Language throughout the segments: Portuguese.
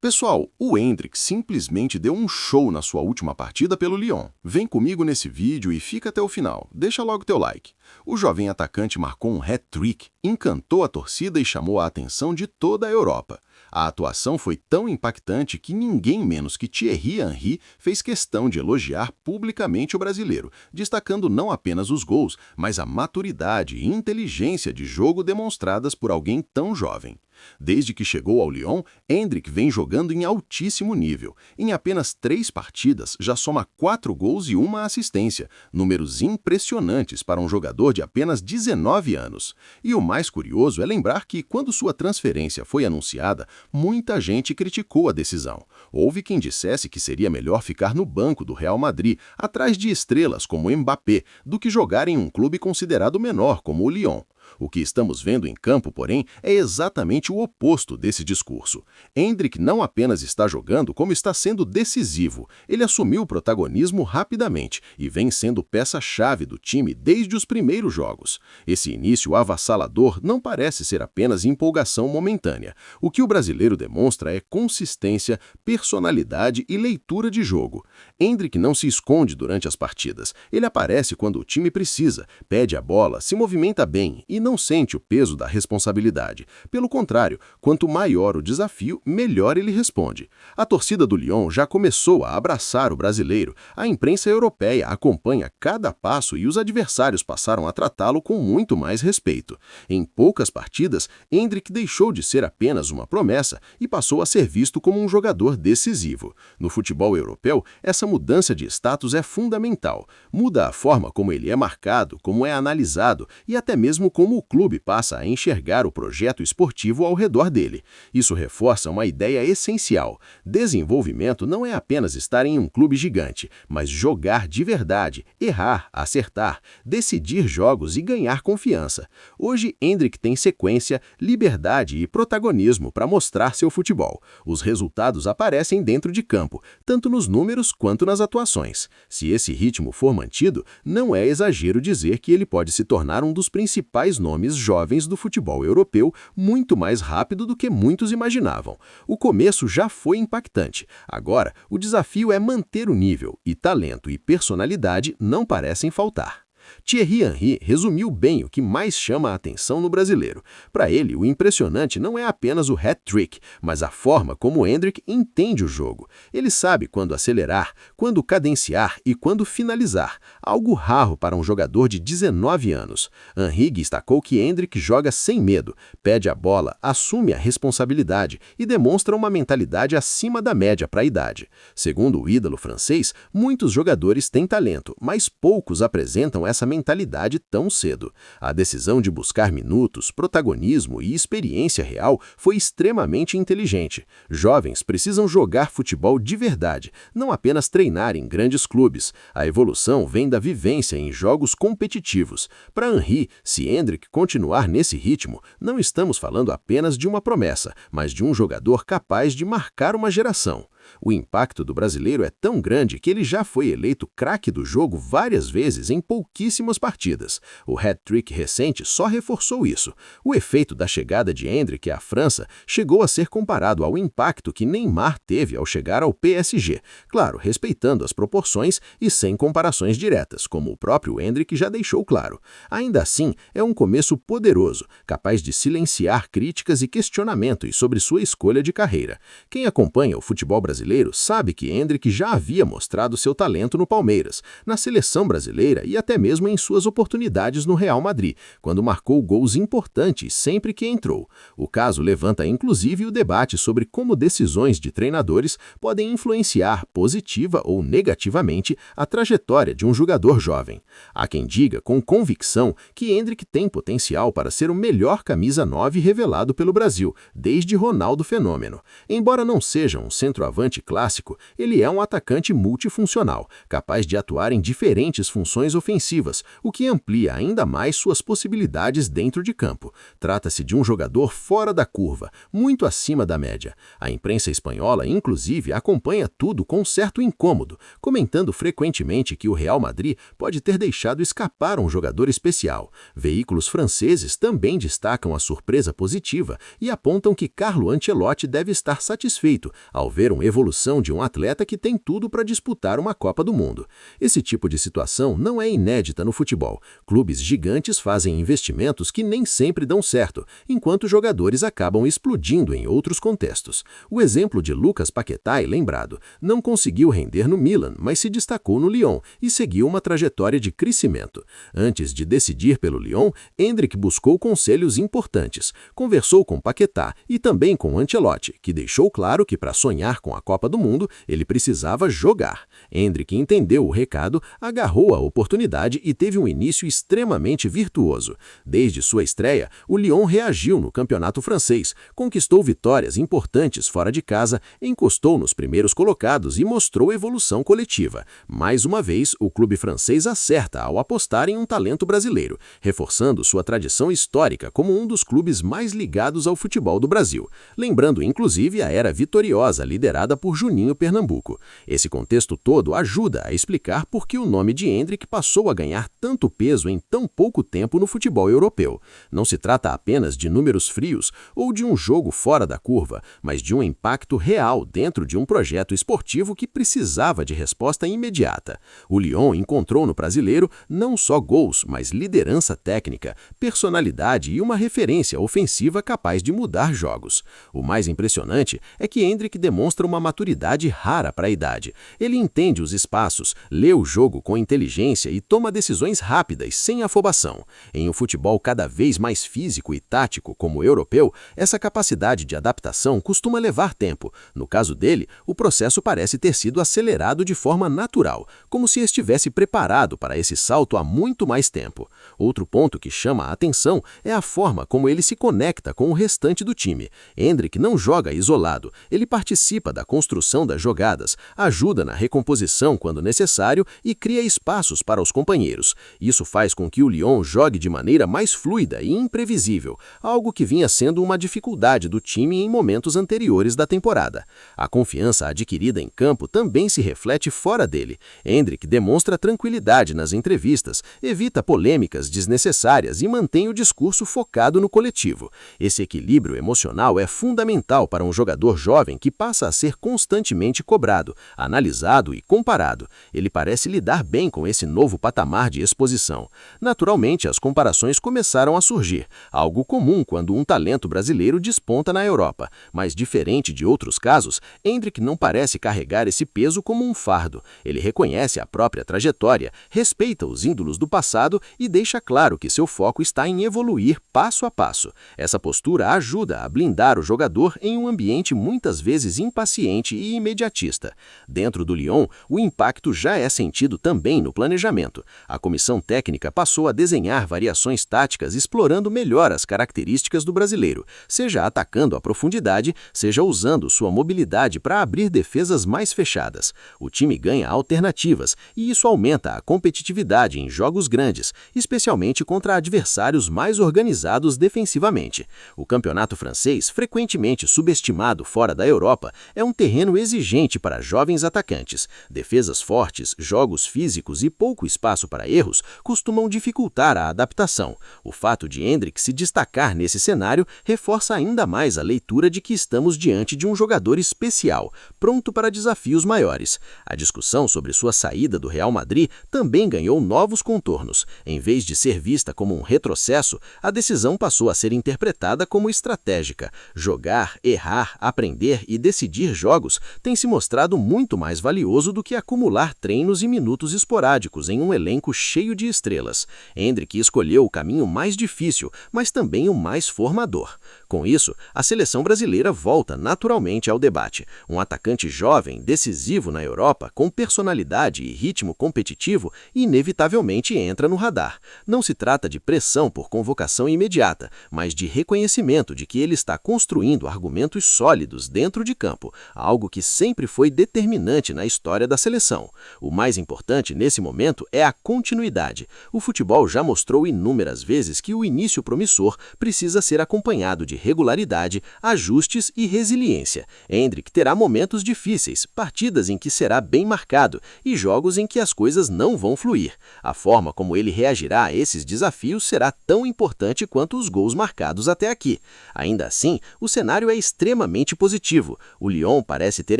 Pessoal, o Endrick simplesmente deu um show na sua última partida pelo Lyon. Vem comigo nesse vídeo e fica até o final. Deixa logo teu like. O jovem atacante marcou um hat-trick, encantou a torcida e chamou a atenção de toda a Europa. A atuação foi tão impactante que ninguém menos que Thierry Henry fez questão de elogiar publicamente o brasileiro, destacando não apenas os gols, mas a maturidade e inteligência de jogo demonstradas por alguém tão jovem. Desde que chegou ao Lyon, Endrick vem jogando em altíssimo nível. Em apenas 3 partidas, já soma 4 gols e 1 assistência, números impressionantes para um jogador de apenas 19 anos. E o mais curioso é lembrar que, quando sua transferência foi anunciada, muita gente criticou a decisão. Houve quem dissesse que seria melhor ficar no banco do Real Madrid, atrás de estrelas como Mbappé, do que jogar em um clube considerado menor como o Lyon. O que estamos vendo em campo, porém, é exatamente o oposto desse discurso. Endrick não apenas está jogando, como está sendo decisivo. Ele assumiu o protagonismo rapidamente e vem sendo peça-chave do time desde os primeiros jogos. Esse início avassalador não parece ser apenas empolgação momentânea. O que o brasileiro demonstra é consistência, personalidade e leitura de jogo. Endrick não se esconde durante as partidas. Ele aparece quando o time precisa, pede a bola, se movimenta bem e não sente o peso da responsabilidade. Pelo contrário, quanto maior o desafio, melhor ele responde. A torcida do Lyon já começou a abraçar o brasileiro. A imprensa europeia acompanha cada passo e os adversários passaram a tratá-lo com muito mais respeito. Em poucas partidas, Endrick deixou de ser apenas uma promessa e passou a ser visto como um jogador decisivo. No futebol europeu, essa mudança de status é fundamental. Muda a forma como ele é marcado, como é analisado e até mesmo como o clube passa a enxergar o projeto esportivo ao redor dele. Isso reforça uma ideia essencial. Desenvolvimento não é apenas estar em um clube gigante, mas jogar de verdade, errar, acertar, decidir jogos e ganhar confiança. Hoje, Endrick tem sequência, liberdade e protagonismo para mostrar seu futebol. Os resultados aparecem dentro de campo, tanto nos números quanto nas atuações. Se esse ritmo for mantido, não é exagero dizer que ele pode se tornar um dos principais nomes jovens do futebol europeu muito mais rápido do que muitos imaginavam. O começo já foi impactante. Agora, o desafio é manter o nível, e talento e personalidade não parecem faltar. Thierry Henry resumiu bem o que mais chama a atenção no brasileiro. Para ele, o impressionante não é apenas o hat-trick, mas a forma como Endrick entende o jogo. Ele sabe quando acelerar, quando cadenciar e quando finalizar, algo raro para um jogador de 19 anos. Henry destacou que Endrick joga sem medo, pede a bola, assume a responsabilidade e demonstra uma mentalidade acima da média para a idade. Segundo o ídolo francês, muitos jogadores têm talento, mas poucos apresentam essa mentalidade tão cedo. A decisão de buscar minutos, protagonismo e experiência real foi extremamente inteligente. Jovens precisam jogar futebol de verdade, não apenas treinar em grandes clubes. A evolução vem da vivência em jogos competitivos. Para Henry, se Endrick continuar nesse ritmo, não estamos falando apenas de uma promessa, mas de um jogador capaz de marcar uma geração. O impacto do brasileiro é tão grande que ele já foi eleito craque do jogo várias vezes em pouquíssimas partidas. O hat-trick recente só reforçou isso. O efeito da chegada de Endrick à França chegou a ser comparado ao impacto que Neymar teve ao chegar ao PSG. Claro, respeitando as proporções e sem comparações diretas, como o próprio Endrick já deixou claro. Ainda assim, é um começo poderoso, capaz de silenciar críticas e questionamentos sobre sua escolha de carreira. Quem acompanha o futebol brasileiro sabe que Endrick já havia mostrado seu talento no Palmeiras, na seleção brasileira e até mesmo em suas oportunidades no Real Madrid, quando marcou gols importantes sempre que entrou. O caso levanta inclusive o debate sobre como decisões de treinadores podem influenciar positiva ou negativamente a trajetória de um jogador jovem. Há quem diga com convicção que Endrick tem potencial para ser o melhor camisa 9 revelado pelo Brasil, desde Ronaldo Fenômeno. Embora não seja um centroavante centroavante clássico, ele é um atacante multifuncional, capaz de atuar em diferentes funções ofensivas, o que amplia ainda mais suas possibilidades dentro de campo. Trata-se de um jogador fora da curva, muito acima da média. A imprensa espanhola, inclusive, acompanha tudo com certo incômodo, comentando frequentemente que o Real Madrid pode ter deixado escapar um jogador especial. Veículos franceses também destacam a surpresa positiva e apontam que Carlo Ancelotti deve estar satisfeito ao ver uma evolução de um atleta que tem tudo para disputar uma Copa do Mundo. Esse tipo de situação não é inédita no futebol. Clubes gigantes fazem investimentos que nem sempre dão certo, enquanto jogadores acabam explodindo em outros contextos. O exemplo de Lucas Paquetá é lembrado. Não conseguiu render no Milan, mas se destacou no Lyon e seguiu uma trajetória de crescimento. Antes de decidir pelo Lyon, Endrick buscou conselhos importantes. Conversou com Paquetá e também com Ancelotti, que deixou claro que para sonhar com a Copa do Mundo, ele precisava jogar. Endrick entendeu o recado, agarrou a oportunidade e teve um início extremamente virtuoso. Desde sua estreia, o Lyon reagiu no campeonato francês, conquistou vitórias importantes fora de casa, encostou nos primeiros colocados e mostrou evolução coletiva. Mais uma vez, o clube francês acerta ao apostar em um talento brasileiro, reforçando sua tradição histórica como um dos clubes mais ligados ao futebol do Brasil, lembrando inclusive a era vitoriosa liderada por Juninho Pernambuco. Esse contexto todo ajuda a explicar por que o nome de Endrick passou a ganhar tanto peso em tão pouco tempo no futebol europeu. Não se trata apenas de números frios ou de um jogo fora da curva, mas de um impacto real dentro de um projeto esportivo que precisava de resposta imediata. O Lyon encontrou no brasileiro não só gols, mas liderança técnica, personalidade e uma referência ofensiva capaz de mudar jogos. O mais impressionante é que Endrick demonstra uma maturidade rara para a idade. Ele entende os espaços, lê o jogo com inteligência e toma decisões rápidas, sem afobação. Em um futebol cada vez mais físico e tático como o europeu, essa capacidade de adaptação costuma levar tempo. No caso dele, o processo parece ter sido acelerado de forma natural, como se estivesse preparado para esse salto há muito mais tempo. Outro ponto que chama a atenção é a forma como ele se conecta com o restante do time. Endrick não joga isolado, ele participa da construção das jogadas, ajuda na recomposição quando necessário e cria espaços para os companheiros. Isso faz com que o Lyon jogue de maneira mais fluida e imprevisível, algo que vinha sendo uma dificuldade do time em momentos anteriores da temporada. A confiança adquirida em campo também se reflete fora dele. Endrick demonstra tranquilidade nas entrevistas, evita polêmicas desnecessárias e mantém o discurso focado no coletivo. Esse equilíbrio emocional é fundamental para um jogador jovem que passa a ser constantemente cobrado, analisado e comparado. Ele parece lidar bem com esse novo patamar de exposição. Naturalmente, as comparações começaram a surgir, algo comum quando um talento brasileiro desponta na Europa. Mas diferente de outros casos, Endrick não parece carregar esse peso como um fardo. Ele reconhece a própria trajetória, respeita os ídolos do passado e deixa claro que seu foco está em evoluir passo a passo. Essa postura ajuda a blindar o jogador em um ambiente muitas vezes impaciente e imediatista. Dentro do Lyon, o impacto já é sentido também no planejamento. A comissão técnica passou a desenhar variações táticas explorando melhor as características do brasileiro, seja atacando a profundidade, seja usando sua mobilidade para abrir defesas mais fechadas. O time ganha alternativas e isso aumenta a competitividade em jogos grandes, especialmente contra adversários mais organizados defensivamente. O campeonato francês, frequentemente subestimado fora da Europa, é um terreno exigente para jovens atacantes. Defesas fortes, jogos físicos e pouco espaço para erros costumam dificultar a adaptação. O fato de Endrick se destacar nesse cenário reforça ainda mais a leitura de que estamos diante de um jogador especial, pronto para desafios maiores. A discussão sobre sua saída do Real Madrid também ganhou novos contornos. Em vez de ser vista como um retrocesso, a decisão passou a ser interpretada como estratégica. Jogar, errar, aprender e decidir jogos tem se mostrado muito mais valioso do que acumular treinos e minutos esporádicos em um elenco cheio de estrelas. Endrick escolheu o caminho mais difícil, mas também o mais formador. Com isso, a seleção brasileira volta naturalmente ao debate. Um atacante jovem, decisivo na Europa, com personalidade e ritmo competitivo, inevitavelmente entra no radar. Não se trata de pressão por convocação imediata, mas de reconhecimento de que ele está construindo argumentos sólidos dentro de campo, algo que sempre foi determinante na história da seleção. O mais importante nesse momento é a continuidade. O futebol já mostrou inúmeras vezes que o início promissor precisa ser acompanhado de regularidade, ajustes e resiliência. Endrick terá momentos difíceis, partidas em que será bem marcado e jogos em que as coisas não vão fluir. A forma como ele reagirá a esses desafios será tão importante quanto os gols marcados até aqui. Ainda assim, o cenário é extremamente positivo. O Lyon parece ter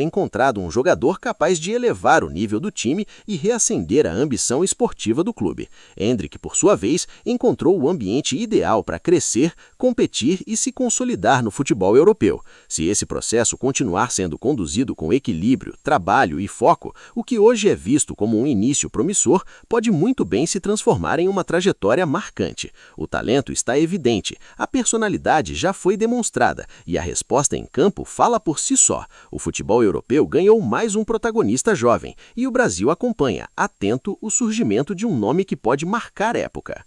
encontrado um jogador capaz de elevar o nível do time e reacender a ambição esportiva do clube. Endrick, por sua vez, encontrou o ambiente ideal para crescer, competir e se consolidar no futebol europeu. Se esse processo continuar sendo conduzido com equilíbrio, trabalho e foco, o que hoje é visto como um início promissor pode muito bem se transformar em uma trajetória marcante. O talento está evidente, a personalidade já foi demonstrada e a resposta em campo fala por si só. O futebol europeu ganhou mais um protagonista jovem e o Brasil acompanha, atento, o surgimento de um nome que pode marcar época.